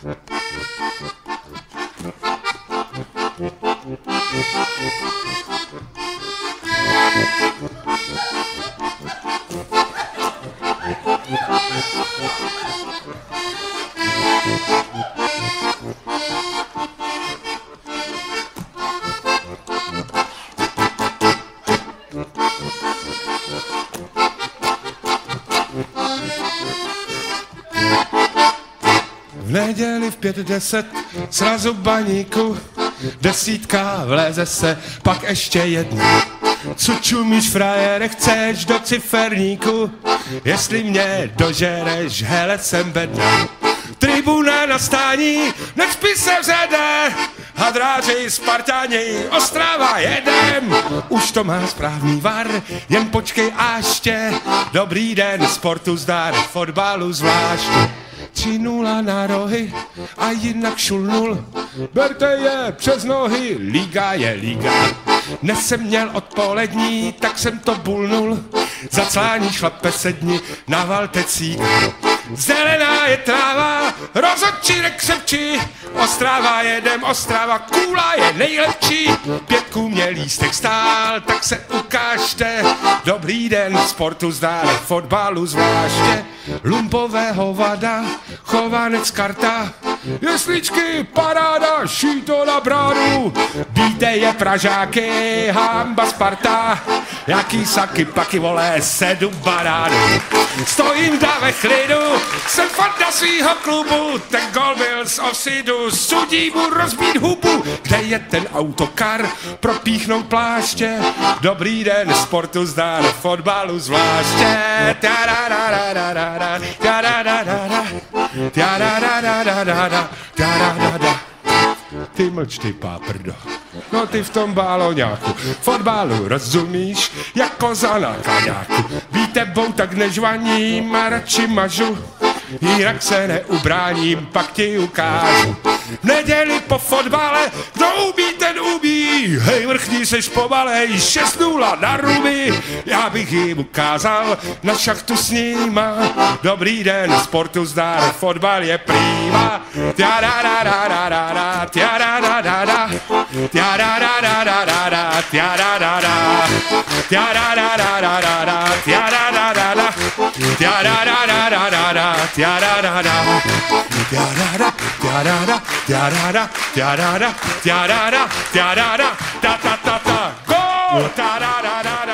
V neděli v 5:10 srazu baníku, 10 vleze se, pak ještě jedna. Co čumíš, frajere, chceš do ciferníku? Jestli mě dožereš, hele, jsem bedna. Tribuna na stání, necpí se vzede, hadráři, Spartáni, Ostrava jedem. Už to má správný var, jen počkej ještě. Dobrý den, sportu zdar, fotbalu zvláště. 3-0 na rohy a jinak šulnul. Berte je přes nohy, liga je liga. Dnes jsem měl odpolední, tak jsem to bulnul. Zaclání šlape sedni na valtecík. Zelená je tráva, rozhodčí nekřepčí. Ostrava jedem, Ostrava, kůla je nejlepší. 5 mě lístek stál, tak se ukážte. Dobrý den, sportu zdár, fotbalu zvláště. Lumpové hovada, Chovanec karta. Jesličky, paráda, šíto na bránu. Víte je Pražáky, hamba Sparta. Jaký saky, paky, vole, 7 banánů. Stojím tam ve chlidu, jsem fanda svýho klubu. Ten gol byl z offsidu, sudí mu rozbít hubu. Kde je ten autokar, propíchnout pláště. Dobrý den, sportu zdar, fotbalu zvláště. Ty mlč, ty páprdo. No ty v tom báloňáku, fotbalu rozumíš, jako za na kaňáku. Bítebou tak nežvaním a radši mažu, jinak se neubráním, pak ti ukážu. V neděli po fotbale, kdo umí, ten umí. Hej, vrchní seš pomalej, 6-0 na ruby. Já bych jim ukázal na šachtu s nima. Dobrý den, sportu zdar, fotbal je prýma. Tjadadadadadada, tjadadadada, tjadadadadada, tjadadada, tjadadadadada, tjadadadada, tjadadadadada, tjadadada, tjadada, tjadada, tjadada, tjadada, tjadada, tjadada, ta ta ta ta, go! Ta da da da da.